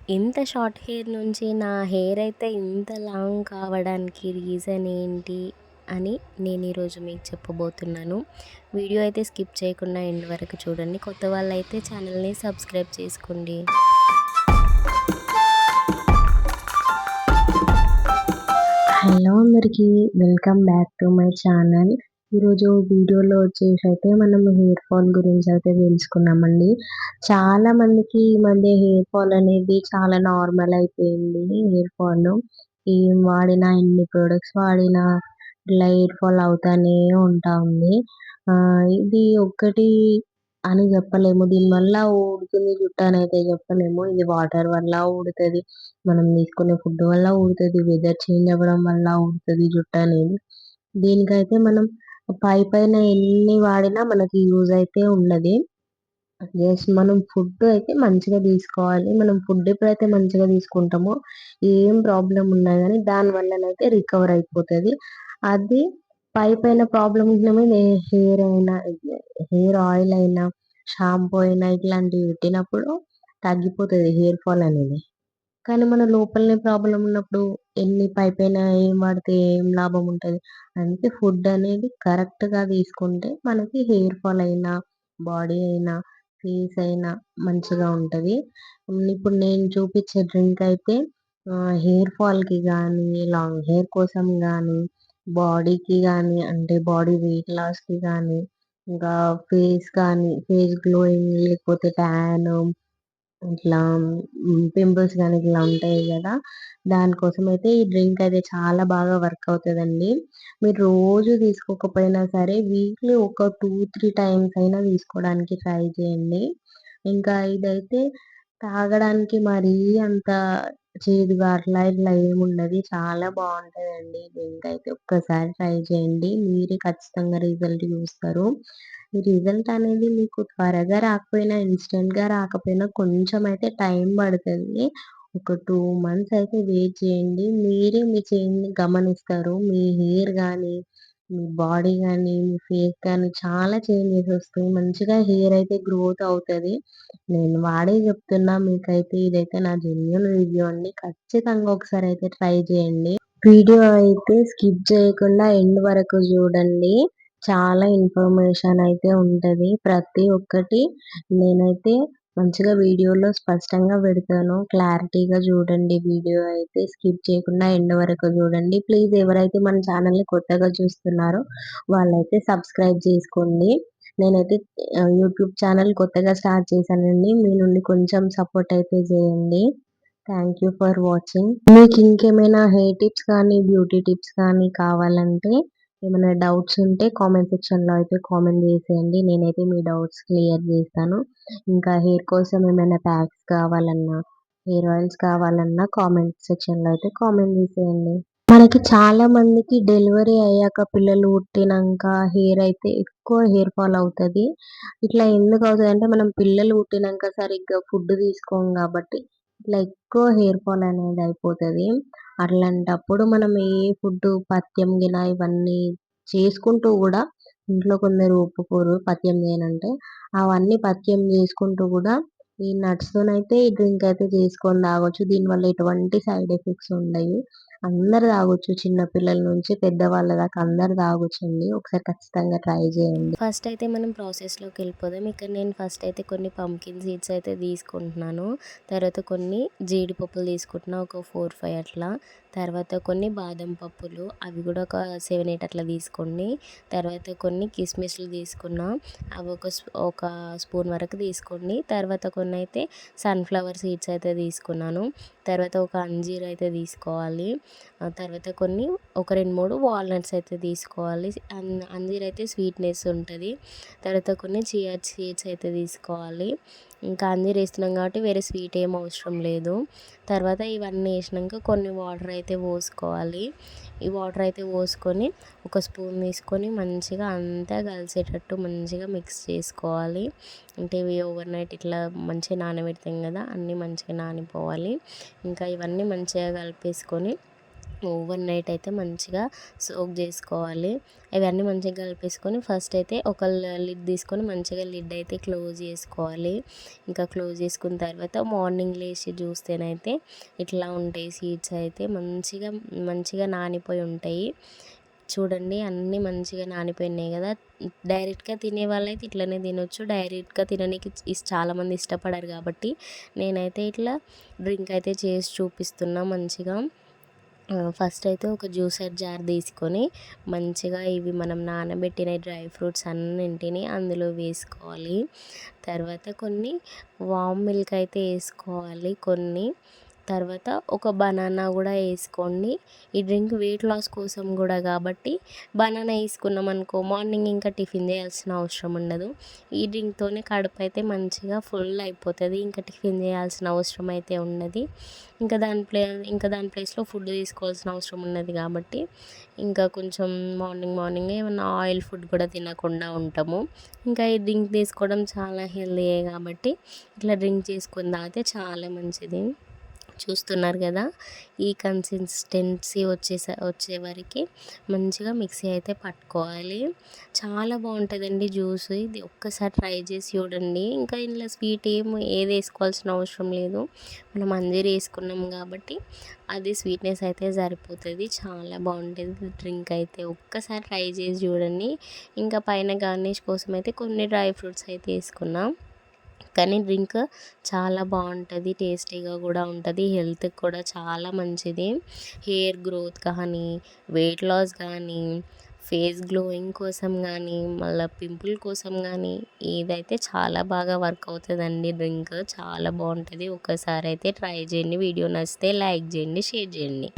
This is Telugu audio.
ఇంత షార్ట్ హెయిర్ నుంచి నా హెయిర్ అయితే ఇంత లాంగ్ కావడానికి రీజన్ ఏంటి అని నేను ఈరోజు మీకు చెప్పబోతున్నాను. వీడియో అయితే స్కిప్ చేయకుండా ఎండ్ వరకు చూడండి. కొత్త వాళ్ళైతే ఛానల్ని సబ్స్క్రైబ్ చేసుకోండి. హలో అందరికీ, welcome back to my channel. ఈరోజు వీడియోలో వచ్చేసి మనం హెయిర్ ఫాల్ గురించి అయితే తెలుసుకున్నామండి. చాలా మందికి ఈ మధ్య హెయిర్ ఫాల్ అనేది చాలా నార్మల్ అయిపోయింది. హెయిర్ ఫాల్ ఏం వాడినా, ఎన్ని ప్రొడక్ట్స్ వాడినా ఇట్లా హెయిర్ ఫాల్ అవుతానే ఉంటా ఉంది. ఇది ఒక్కటి అని చెప్పలేము. దీనివల్ల ఊడుతుంది జుట్టు అని అయితే చెప్పలేము. ఇది వాటర్ వల్ల ఊడుతుంది, మనం తీసుకునే ఫుడ్ వల్ల ఊడుతుంది, వెదర్ చేంజ్ అవ్వడం వల్ల ఊడుతుంది జుట్టు అనేది. దీనికైతే మనం పైన ఎన్ని వాడినా మనకి యూజ్ అయితే ఉండదు. జస్ట్ మనం ఫుడ్ అయితే మంచిగా తీసుకోవాలి. మనం ఫుడ్ ఎప్పుడైతే మంచిగా తీసుకుంటామో ఏం ప్రాబ్లం ఉన్నా కానీ దాని వల్లనైతే రికవర్ అయిపోతుంది. అది పైన ప్రాబ్లం ఉంటేనే హెయిర్ అయినా, హెయిర్ ఆయిల్ అయినా, షాంపూ అయినా ఇట్లాంటివి పెట్టినప్పుడు తగ్గిపోతుంది హెయిర్ ఫాల్ అనేది. కానీ మన లోపలనే ప్రాబ్లం ఉన్నప్పుడు ఎన్ని పైన ఏం వాడితే ఏం లాభం ఉంటది? అందుకే ఫుడ్ అనేది కరెక్ట్‌గా తీసుకుంటే మనకి హెయిర్ ఫాల్ అయినా, బాడీ అయినా, ఫేస్ అయినా మంచిగా ఉంటది. ఇప్పుడు నేను చూపించే డ్రింక్ అయితే హెయిర్ ఫాల్‌కి గానీ, లాంగ్ హెయిర్ కోసం గానీ, బాడీకి గానీ, అంటే బాడీ వెయిట్ లాస్‌కి గానీ, ఇంకా ఫేస్ కానీ, ఫేస్ గ్లోయింగ్ లేకపోతే ట్యాన్ ఇట్లా పింపుల్స్ గాని ఇట్లా ఉంటాయి గదా! దానికోసమైతే ఈ డ్రింక్ అయితే చాలా బాగా వర్క్ అవుతదండి. మీరు రోజు తీసుకోకపోయినా సరే వీక్లీ ఒక 2, 3 టైమ్స్ అయినా తీసుకోవడానికి ట్రై చేయండి. ఇంకా ఇదైతే తాగడానికి మరీ అంత చేదుగా అట్లా ఇట్లా ఏముండది. చాలా బావుంటదండి ఈ డ్రింక్ అయితే. ఒక్కసారి ట్రై చేయండి. మీరే ఖచ్చితంగా రిజల్ట్ చూస్తారు. ఈ రిజల్ట్ అనేది మీకు త్వరగా రాకపోయినా, ఇన్‌స్టంట్‌గా రాకపోయినా కొంచెం అయితే టైం పడతది. ఒక 2 మంత్స్ అయితే వెయిట్ చేయండి. మీరే మీ చేంజ్‌ని గమనిస్తారు. మీ హెయిర్ గానీ, మీ బాడీ గానీ, మీ ఫేస్ గానీ చాలా చేంజెస్ వస్తాయి. మంచిగా హెయిర్ అయితే గ్రోత్ అవుతది. నేను వాడే చెప్తున్నా మీకైతే. ఇదైతే నా జెన్యూన్ రివ్యూ అండి. ఖచ్చితంగా ఒకసారి అయితే ట్రై చేయండి. వీడియో అయితే స్కిప్ చేయకుండా ఎండ్ వరకు చూడండి. చాలా ఇన్ఫర్మేషన్ అయితే ఉంటది. ప్రతి ఒక్కటి నేనైతే మంచిగా వీడియోలో స్పష్టంగా పెడతాను. క్లారిటీగా చూడండి. వీడియో అయితే స్కిప్ చేయకుండా ఎండ్ వరకు చూడండి. ప్లీజ్ ఎవరైతే మన ఛానల్‌ని కొత్తగా చూస్తున్నారో వాళ్ళైతే సబ్స్క్రైబ్ చేసుకోండి. నేనైతే యూట్యూబ్ ఛానల్ కొత్తగా స్టార్ట్ చేశానండి. మీ నుండి కొంచెం సపోర్ట్ అయితే చేయండి. Thank you for watching. మీకు ఇంకేమైనా హెయిర్ టిప్స్ కానీ, బ్యూటీ టిప్స్ కానీ కావాలంటే, ఏమైనా డౌట్స్ ఉంటే కామెంట్ సెక్షన్‌లో అయితే కామెంట్ చేసేయండి. నేనైతే మీ డౌట్స్ క్లియర్ చేస్తాను. ఇంకా హెయిర్ కోసం ఏమైనా ప్యాక్స్ కావాలన్నా, హెయిర్ ఆయిల్స్ కావాలన్నా కామెంట్ సెక్షన్‌లో అయితే కామెంట్ చేసేయండి. మనకి చాలా మందికి డెలివరీ అయ్యాక, పిల్లలు పుట్టినంక హెయిర్ అయితే ఎక్కువ హెయిర్ ఫాల్ అవుతది. ఇట్లా ఎందుకు అవుతదంటే మనం పిల్లలు పుట్టినంక సరిగ్గా ఫుడ్ తీసుకోము కాబట్టి ఇట్లా ఎక్కువ హెయిర్ ఫాల్ అనేది అయిపోతది. అట్లాంటప్పుడు మనం ఏ ఫుడ్ పథ్యం గిన ఇవన్నీ చేసుకుంటూ గూడా, ఇంట్లో కొందరు ఒప్పుకోరు పథ్యం చేయనంటే. అవన్నీ పథ్యం చేసుకుంటూ గూడా ఈ నట్స్‌తోనైతే ఈ డ్రింక్ అయితే చేసుకొని తాగొచ్చు. దీనివల్ల ఎటువంటి సైడ్ ఎఫెక్ట్స్ ఉండయి. అందరూ తాగొచ్చు. చిన్న పిల్లల నుంచి పెద్దవాళ్ళ దాకా అందరూ తాగొచ్చండి. ఒకసారి ఖచ్చితంగా ట్రై చేయండి. ఫస్ట్ అయితే మనం ప్రాసెస్లోకి వెళ్ళిపోదాం. ఇక్కడ నేను ఫస్ట్ అయితే కొన్ని పంకిన్ సీడ్స్ అయితే తీసుకుంటున్నాను. తర్వాత కొన్ని జీడిపప్పులు తీసుకుంటున్నా, ఒక 4, 5 అట్లా. తర్వాత కొన్ని బాదం పప్పులు, అవి కూడా ఒక 7, 8 అట్లా తీసుకోండి. తర్వాత కొన్ని కిస్మిస్లు తీసుకున్నా, అవి ఒక స్పూన్ వరకు తీసుకోండి. తర్వాత కొన్ని అయితే సన్ఫ్లవర్ సీడ్స్ అయితే తీసుకున్నాను. తర్వాత ఒక అంజీర్ అయితే తీసుకోవాలి. తర్వాత కొన్ని ఒక 2, 3 వాల్నట్స్ అయితే తీసుకోవాలి. అంజీర్ అయితే స్వీట్నెస్ ఉంటుంది. తర్వాత కొన్ని చియా సీడ్స్ అయితే తీసుకోవాలి. ఇంకా అంజీర్ వేస్తున్నాం కాబట్టి వేరే స్వీట్ ఏం అవసరం లేదు. తర్వాత ఇవన్నీ వేసినాక కొన్ని వాటర్ అయితే పోసుకోవాలి. ఈ వాటర్ అయితే పోసుకొని ఒక స్పూన్ తీసుకొని మంచిగా అంతా కలిసేటట్టు మంచిగా మిక్స్ చేసుకోవాలి. అంటే ఇవి ఓవర్ నైట్ ఇట్లా మంచిగా నానబెడతాం కదా, అన్నీ మంచిగా నానిపోవాలి. ఇంకా ఇవన్నీ మంచిగా కలిపేసుకొని ఓవర్ నైట్ అయితే మంచిగా సోక్ చేసుకోవాలి. ఇవన్నీ మంచిగా కలిపేసుకొని ఫస్ట్ అయితే ఒక లిడ్ తీసుకొని మంచిగా లిడ్ అయితే క్లోజ్ చేసుకోవాలి. ఇంకా క్లోజ్ చేసుకున్న తర్వాత మార్నింగ్ లేచి చూస్తేనైతే ఇట్లా ఉంటాయి సీడ్స్ అయితే మంచిగా నానిపోయి ఉంటాయి. చూడండి అన్నీ మంచిగా నానిపోయినాయి కదా. డైరెక్ట్గా తినే వాళ్ళైతే ఇట్లనే తినొచ్చు. డైరెక్ట్గా తిననీకి చాలామంది ఇష్టపడరు కాబట్టి నేనైతే ఇట్లా డ్రింక్ అయితే చేసి చూపిస్తున్నా మంచిగా. ఫస్ట్ అయితే ఒక జ్యూసర్ జార్ తీసుకొని మంచిగా ఇవి మనం నానబెట్టిన డ్రై ఫ్రూట్స్ అన్నింటినీ అందులో వేసుకోవాలి. తర్వాత కొన్ని వామ్ మిల్క్ అయితే వేసుకోవాలి కొన్ని. తర్వాత ఒక బనానా కూడా వేసుకోండి. ఈ డ్రింక్ వెయిట్ లాస్ కోసం కూడా కాబట్టి బనానా వేసుకున్నాం అనుకో మార్నింగ్ ఇంకా టిఫిన్ చేయాల్సిన అవసరం ఉండదు. ఈ డ్రింక్తోనే కడుపు అయితే మంచిగా ఫుల్ అయిపోతుంది. ఇంకా టిఫిన్ చేయాల్సిన అవసరం అయితే ఉండదు. ఇంకా దాని ప్లేస్లో ఫుడ్ తీసుకోవాల్సిన అవసరం ఉన్నది కాబట్టి ఇంకా కొంచెం మార్నింగ్ ఏమన్నా ఆయిల్ ఫుడ్ కూడా తినకుండా ఉంటాము. ఇంకా ఈ డ్రింక్ తీసుకోవడం చాలా హెల్తీయే కాబట్టి ఇట్లా డ్రింక్ చేసుకొని తాగితే చాలా మంచిది. చూస్తున్నారు కదా, ఈ కన్సిస్టెన్సీ వచ్చే వరకు మంచిగా మిక్సీ అయితే పట్టుకోవాలి. చాలా బాగుంటుందండి జ్యూస్. ఇది ఒక్కసారి ట్రై చేసి చూడండి. ఇంకా ఇందులో స్వీట్ ఏది వేసుకోవాల్సిన అవసరం లేదు. మనం అంజీర్ వేసుకున్నాం కాబట్టి అది స్వీట్నెస్ అయితే సరిపోతుంది. చాలా బాగుంటుంది డ్రింక్ అయితే. ఒక్కసారి ట్రై చేసి చూడండి. ఇంకా పైన గార్నిష్ కోసం అయితే కొన్ని డ్రై ఫ్రూట్స్ అయితే వేసుకున్నాం. కానీ డ్రింక్ చాలా బాగుంటుంది. టేస్టీగా కూడా ఉంటుంది. హెల్త్కి కూడా చాలా మంచిది. హెయిర్ గ్రోత్ కానీ, వెయిట్ లాస్ కానీ, ఫేస్ గ్లోయింగ్ కోసం కానీ, మళ్ళీ పింపుల్ కోసం కానీ ఇదైతే చాలా బాగా వర్క్ అవుతుందండి డ్రింక్. చాలా బాగుంటుంది. ఒకసారి అయితే ట్రై చేయండి. వీడియో నచ్చితే లైక్ చేయండి, షేర్ చేయండి.